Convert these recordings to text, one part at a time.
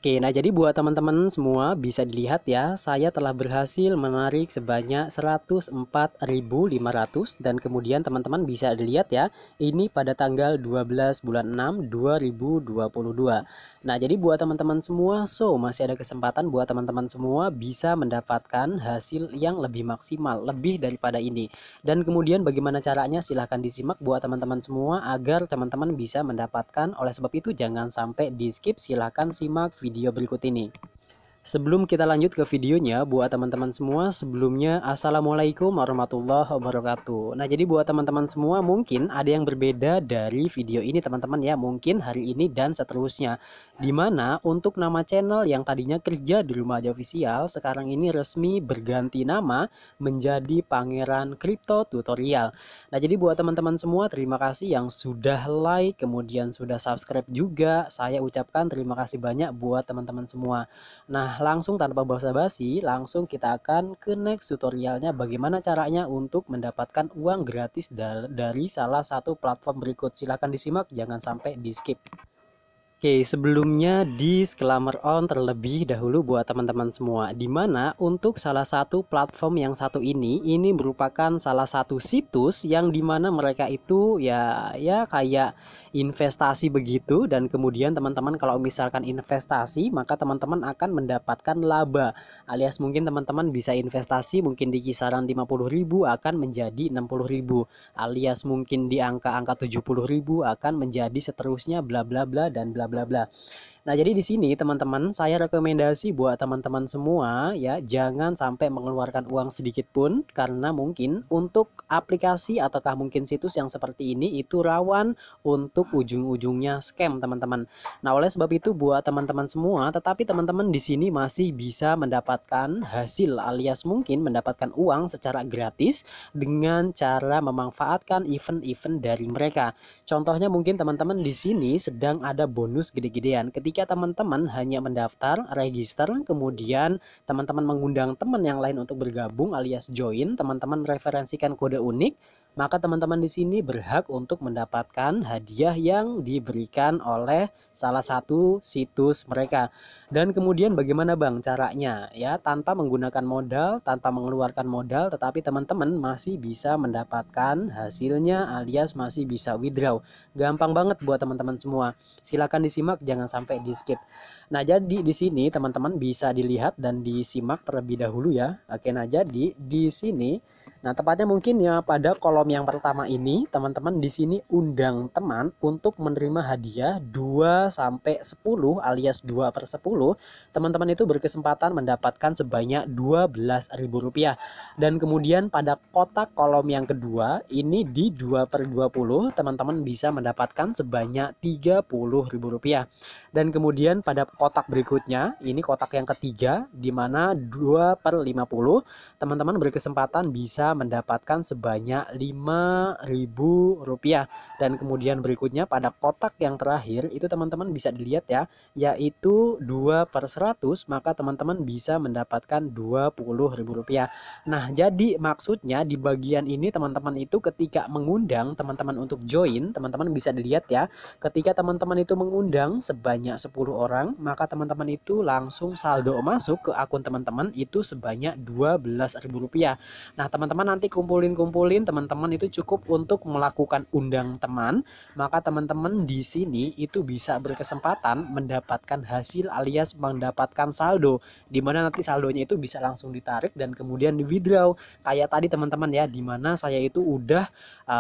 Oke, nah jadi buat teman-teman semua bisa dilihat ya, saya telah berhasil menarik sebanyak 104.500 dan kemudian teman-teman bisa dilihat ya, ini pada tanggal 12 bulan 6 2022. Nah, jadi buat teman-teman semua, masih ada kesempatan buat teman-teman semua bisa mendapatkan hasil yang lebih maksimal, lebih daripada ini. Dan kemudian bagaimana caranya silahkan disimak buat teman-teman semua agar teman-teman bisa mendapatkan. Oleh sebab itu jangan sampai di skip, silahkan simak video berikut ini. Sebelum kita lanjut ke videonya, buat teman-teman semua, sebelumnya Assalamualaikum warahmatullahi wabarakatuh. Nah, jadi buat teman-teman semua mungkin ada yang berbeda dari video ini teman-teman ya, mungkin hari ini dan seterusnya. Dimana untuk nama channel yang tadinya kerja di Rumah Aja Official, sekarang ini resmi berganti nama menjadi Pangeran Crypto Tutorial. Nah, jadi buat teman-teman semua, terima kasih yang sudah like, kemudian sudah subscribe juga. Saya ucapkan terima kasih banyak buat teman-teman semua. Nah, langsung tanpa basa-basi, langsung kita akan ke next tutorialnya bagaimana caranya untuk mendapatkan uang gratis dari salah satu platform berikut. Silahkan disimak, jangan sampai di skip. Oke, sebelumnya disclaimer on terlebih dahulu buat teman-teman semua, dimana untuk salah satu platform yang satu ini merupakan salah satu situs yang dimana mereka itu ya kayak investasi begitu, dan kemudian teman-teman kalau misalkan investasi maka teman-teman akan mendapatkan laba, alias mungkin teman-teman bisa investasi mungkin di kisaran 50.000 akan menjadi 60.000, alias mungkin di angka-angka 70.000 akan menjadi seterusnya bla bla bla dan bla bla bla. Nah, jadi di sini teman-teman saya rekomendasi buat teman-teman semua ya, jangan sampai mengeluarkan uang sedikit pun, karena mungkin untuk aplikasi ataukah mungkin situs yang seperti ini itu rawan untuk ujung-ujungnya scam teman-teman. Nah, oleh sebab itu buat teman-teman semua, tetapi teman-teman di sini masih bisa mendapatkan hasil alias mungkin mendapatkan uang secara gratis dengan cara memanfaatkan event-event dari mereka. Contohnya mungkin teman-teman di sini sedang ada bonus gede-gedean. Ketika teman-teman hanya mendaftar, register, kemudian teman-teman mengundang teman yang lain untuk bergabung alias join, teman-teman referensikan kode unik, maka teman-teman di sini berhak untuk mendapatkan hadiah yang diberikan oleh salah satu situs mereka. Dan kemudian bagaimana Bang caranya? Ya, tanpa menggunakan modal, tanpa mengeluarkan modal, tetapi teman-teman masih bisa mendapatkan hasilnya alias masih bisa withdraw. Gampang banget buat teman-teman semua. Silakan disimak, jangan sampai di skip. Nah, jadi di sini teman-teman bisa dilihat dan disimak terlebih dahulu ya. Oke, nah jadi di sini, nah tepatnya mungkin ya pada kolom yang pertama ini, teman-teman di sini undang teman untuk menerima hadiah 2 sampai 10 alias 2/10. Teman-teman itu berkesempatan mendapatkan sebanyak Rp12.000. Dan kemudian pada kotak kolom yang kedua ini di 2/20, teman-teman bisa mendapatkan sebanyak Rp30.000. Dan kemudian pada kotak berikutnya, ini kotak yang ketiga, di mana 2/50, teman-teman berkesempatan bisa mendapatkan sebanyak Rp5.000. Dan kemudian berikutnya pada kotak yang terakhir, itu teman-teman bisa dilihat ya, yaitu 2/100, maka teman-teman bisa mendapatkan Rp20.000. Nah, jadi maksudnya di bagian ini teman-teman itu ketika mengundang teman-teman untuk join, teman-teman bisa dilihat ya, ketika teman-teman itu mengundang sebanyak 10 orang, maka teman-teman itu langsung saldo masuk ke akun teman-teman itu sebanyak Rp12.000. Nah, teman-teman nanti kumpulin teman-teman itu cukup untuk melakukan undang teman, maka teman-teman di sini itu bisa berkesempatan mendapatkan hasil alias mendapatkan saldo, di mana nanti saldonya itu bisa langsung ditarik dan kemudian di withdraw. Kayak tadi teman-teman ya, di mana saya itu udah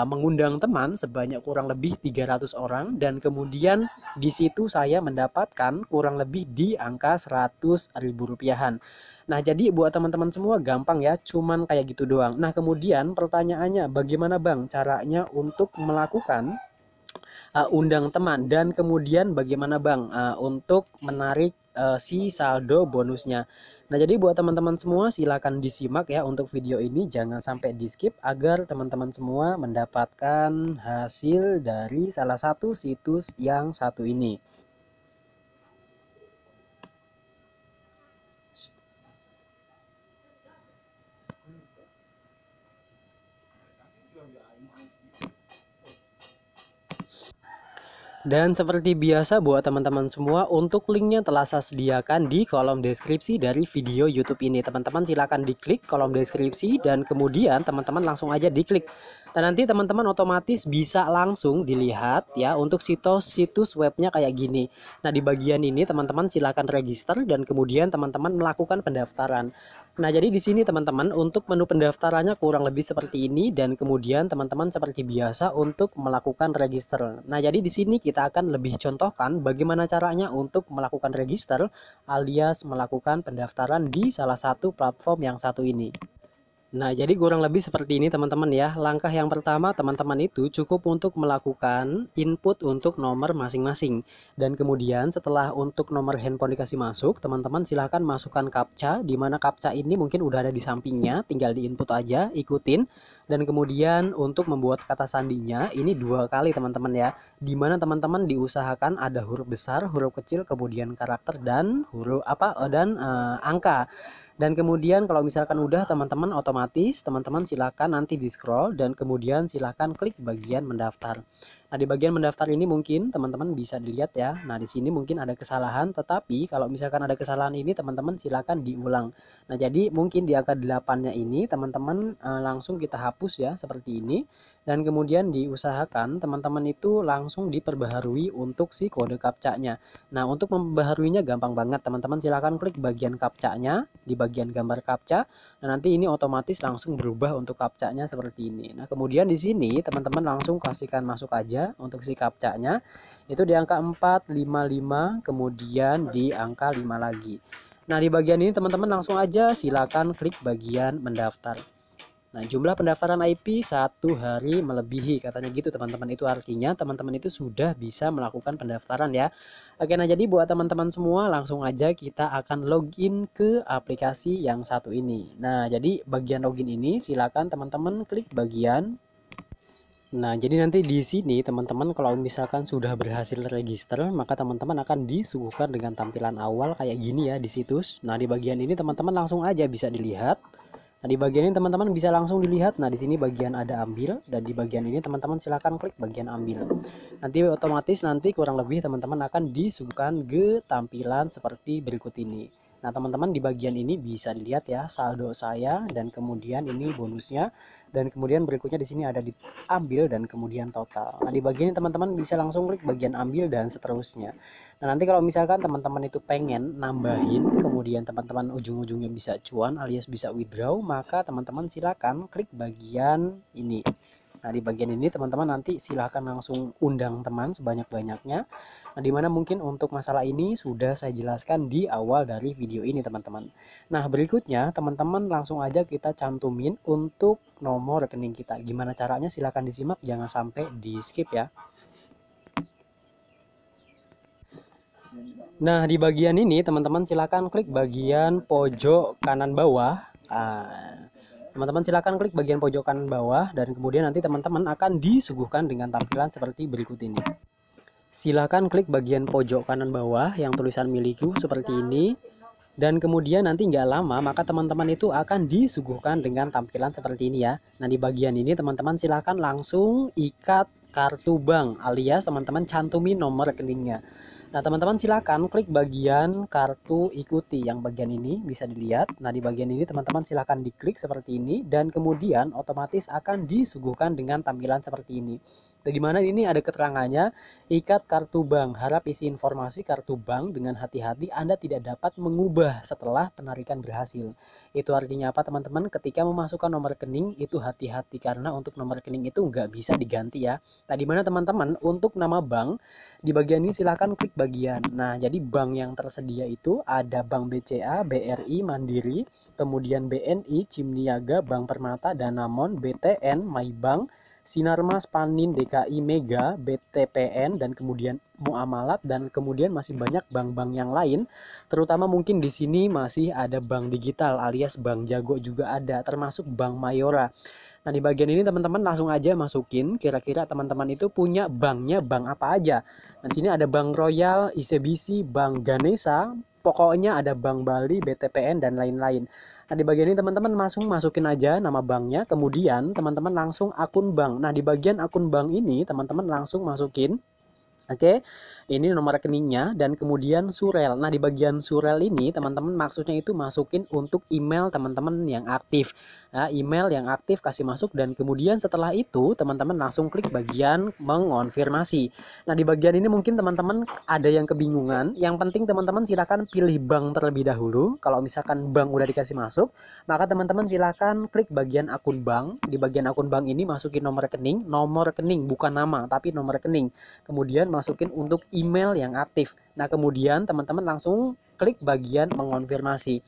mengundang teman sebanyak kurang lebih 300 orang, dan kemudian di situ saya mendapatkan kurang lebih di angka Rp100.000-an. Nah, jadi buat teman-teman semua gampang ya, cuman kayak gitu doang. Nah, kemudian pertanyaannya bagaimana Bang caranya untuk melakukan undang teman, dan kemudian bagaimana Bang untuk menarik si saldo bonusnya. Nah, jadi buat teman-teman semua silakan disimak ya untuk video ini, jangan sampai di skip agar teman-teman semua mendapatkan hasil dari salah satu situs yang satu ini. Dan seperti biasa buat teman-teman semua, untuk linknya telah saya sediakan di kolom deskripsi dari video YouTube ini. Teman-teman silahkan diklik kolom deskripsi dan kemudian teman-teman langsung aja diklik. Dan nanti teman-teman otomatis bisa langsung dilihat ya untuk situs webnya kayak gini. Nah di bagian ini teman-teman silahkan register dan kemudian teman-teman melakukan pendaftaran. Nah, jadi di sini teman-teman untuk menu pendaftarannya kurang lebih seperti ini dan kemudian teman-teman seperti biasa untuk melakukan register. Nah, jadi di sini kita akan lebih contohkan bagaimana caranya untuk melakukan register alias melakukan pendaftaran di salah satu platform yang satu ini. Nah, jadi kurang lebih seperti ini teman-teman ya. Langkah yang pertama teman-teman itu cukup untuk melakukan input untuk nomor masing-masing. Dan kemudian setelah untuk nomor handphone dikasih masuk, teman-teman silahkan masukkan captcha. Di mana captcha ini mungkin udah ada di sampingnya, tinggal di input aja, ikutin. Dan kemudian untuk membuat kata sandinya, ini 2 kali teman-teman ya. Di mana teman-teman diusahakan ada huruf besar, huruf kecil, kemudian karakter dan angka. Dan kemudian kalau misalkan udah teman-teman otomatis teman-teman silakan nanti di scroll dan kemudian silakan klik bagian mendaftar. Nah, di bagian mendaftar ini mungkin teman-teman bisa dilihat ya. Nah, di sini mungkin ada kesalahan, tetapi kalau misalkan ada kesalahan ini teman-teman silakan diulang. Nah, jadi mungkin di angka 8-nya ini teman-teman langsung kita hapus ya seperti ini. Dan kemudian diusahakan teman-teman itu langsung diperbaharui untuk si kode captcha-nya. Nah, untuk membaharuinya gampang banget. Teman-teman silakan klik bagian captcha-nya di bagian gambar captcha. Nah, nanti ini otomatis langsung berubah untuk captcha-nya seperti ini. Nah, kemudian di sini teman-teman langsung kasihkan masuk aja untuk si captcha-nya. Itu di angka 455, kemudian di angka 5 lagi. Nah, di bagian ini teman-teman langsung aja silakan klik bagian mendaftar. Nah, jumlah pendaftaran IP 1 hari melebihi, katanya gitu teman-teman. Itu artinya teman-teman itu sudah bisa melakukan pendaftaran ya. Oke, nah jadi buat teman-teman semua langsung aja kita akan login ke aplikasi yang satu ini. Nah, jadi bagian login ini silakan teman-teman klik bagian. Nah, jadi nanti di sini teman-teman kalau misalkan sudah berhasil register, maka teman-teman akan disuguhkan dengan tampilan awal kayak gini ya di situs. Nah, di bagian ini teman-teman langsung aja bisa dilihat. Nah, di bagian ini teman-teman bisa langsung dilihat. Nah, di sini bagian ada ambil dan di bagian ini teman-teman silahkan klik bagian ambil. Nanti otomatis nanti kurang lebih teman-teman akan disuguhkan ke tampilan seperti berikut ini. Nah, teman-teman di bagian ini bisa dilihat ya saldo saya dan kemudian ini bonusnya dan kemudian berikutnya di sini ada diambil dan kemudian total. Nah, di bagian ini teman-teman bisa langsung klik bagian ambil dan seterusnya. Nah, nanti kalau misalkan teman-teman itu pengen nambahin kemudian teman-teman ujung-ujungnya bisa cuan alias bisa withdraw, maka teman-teman silakan klik bagian ini. Nah, di bagian ini teman-teman nanti silahkan langsung undang teman sebanyak-banyaknya. Nah, dimana mungkin untuk masalah ini sudah saya jelaskan di awal dari video ini teman-teman. Nah, berikutnya teman-teman langsung aja kita cantumin untuk nomor rekening kita. Gimana caranya silahkan disimak, jangan sampai di skip ya. Nah, di bagian ini teman-teman silahkan klik bagian pojok kanan bawah. Teman-teman silakan klik bagian pojok kanan bawah dan kemudian nanti teman-teman akan disuguhkan dengan tampilan seperti berikut ini. Silakan klik bagian pojok kanan bawah yang tulisan milikku seperti ini. Dan kemudian nanti nggak lama maka teman-teman itu akan disuguhkan dengan tampilan seperti ini ya. Nah, di bagian ini teman-teman silakan langsung ikat kartu bank alias teman-teman cantumin nomor rekeningnya. Nah, teman-teman silakan klik bagian kartu ikuti yang bagian ini bisa dilihat. Nah, di bagian ini teman-teman silakan diklik seperti ini dan kemudian otomatis akan disuguhkan dengan tampilan seperti ini. Nah, di mana ini ada keterangannya, ikat kartu bank. Harap isi informasi kartu bank dengan hati-hati, Anda tidak dapat mengubah setelah penarikan berhasil. Itu artinya apa teman-teman? Ketika memasukkan nomor rekening itu hati-hati karena untuk nomor rekening itu nggak bisa diganti ya. Nah, di mana teman-teman untuk nama bank di bagian ini silahkan klik bagian. Nah, jadi bank yang tersedia itu ada Bank BCA, BRI, Mandiri, kemudian BNI, Cimniaga, Bank Permata, Danamon, BTN, Maybank, Sinarmas, Panin, DKI, Mega, BTPN, dan kemudian Muamalat, dan kemudian masih banyak bank-bank yang lain. Terutama mungkin di sini masih ada bank digital alias Bank Jago juga ada, termasuk Bank Mayora. Nah, di bagian ini teman-teman langsung aja masukin kira-kira teman-teman itu punya banknya bank apa aja. Nah, di sini ada Bank Royal, ICBC, Bank Ganesha, pokoknya ada Bank Bali, BTPN, dan lain-lain. Nah, di bagian ini teman-teman masukin aja nama banknya, kemudian teman-teman langsung akun bank. Nah, di bagian akun bank ini teman-teman langsung masukin Oke, ini nomor rekeningnya dan kemudian surel. Nah, di bagian surel ini teman-teman maksudnya itu masukin untuk email teman-teman yang aktif. Nah, email yang aktif kasih masuk dan kemudian setelah itu teman-teman langsung klik bagian mengonfirmasi. Nah, di bagian ini mungkin teman-teman ada yang kebingungan. Yang penting teman-teman silakan pilih bank terlebih dahulu. Kalau misalkan bank udah dikasih masuk, maka teman-teman silakan klik bagian akun bank. Di bagian akun bank ini masukin nomor rekening bukan nama tapi nomor rekening. Kemudian masukin untuk email yang aktif. Nah, kemudian teman-teman langsung klik bagian mengonfirmasi.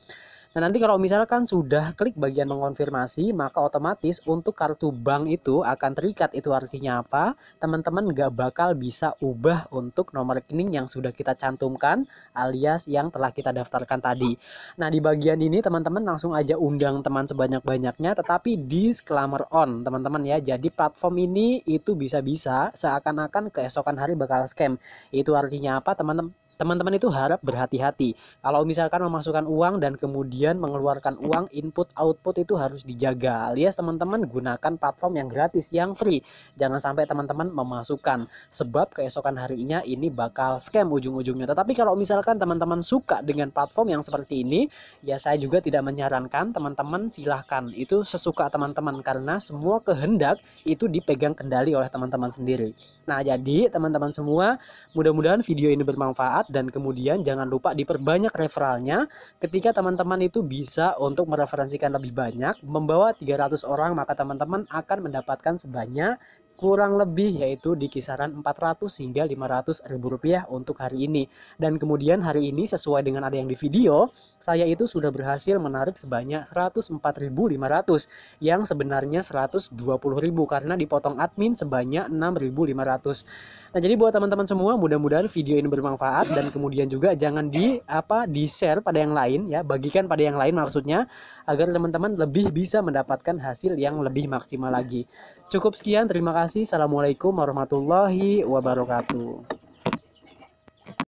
Nah, nanti kalau misalkan sudah klik bagian mengonfirmasi, maka otomatis untuk kartu bank itu akan terikat. Itu artinya apa? Teman-teman nggak bakal bisa ubah untuk nomor rekening yang sudah kita cantumkan alias yang telah kita daftarkan tadi. Nah, di bagian ini teman-teman langsung aja undang teman sebanyak-banyaknya, tetapi disclaimer on teman-teman ya. Jadi platform ini itu bisa-bisa seakan-akan keesokan hari bakal scam. Itu artinya apa teman-teman? Teman-teman itu harap berhati-hati. Kalau misalkan memasukkan uang dan kemudian mengeluarkan uang, input output itu harus dijaga. Alias teman-teman gunakan platform yang gratis, yang free. Jangan sampai teman-teman memasukkan, sebab keesokan harinya ini bakal scam ujung-ujungnya. Tetapi kalau misalkan teman-teman suka dengan platform yang seperti ini, ya saya juga tidak menyarankan teman-teman silahkan. Itu sesuka teman-teman karena semua kehendak itu dipegang kendali oleh teman-teman sendiri. Nah, jadi teman-teman semua, mudah-mudahan video ini bermanfaat dan kemudian jangan lupa diperbanyak referralnya. Ketika teman-teman itu bisa untuk mereferensikan lebih banyak, membawa 300 orang, maka teman-teman akan mendapatkan sebanyak kurang lebih yaitu di kisaran 400 hingga 500 ribu rupiah untuk hari ini. Dan kemudian hari ini sesuai dengan ada yang di video, saya itu sudah berhasil menarik sebanyak 104.500 yang sebenarnya 120.000 karena dipotong admin sebanyak 6.500. Nah, jadi buat teman-teman semua, mudah-mudahan video ini bermanfaat dan kemudian juga jangan di-share pada yang lain ya, bagikan pada yang lain maksudnya agar teman-teman lebih bisa mendapatkan hasil yang lebih maksimal lagi. Cukup sekian, terima kasih. Assalamualaikum warahmatullahi wabarakatuh.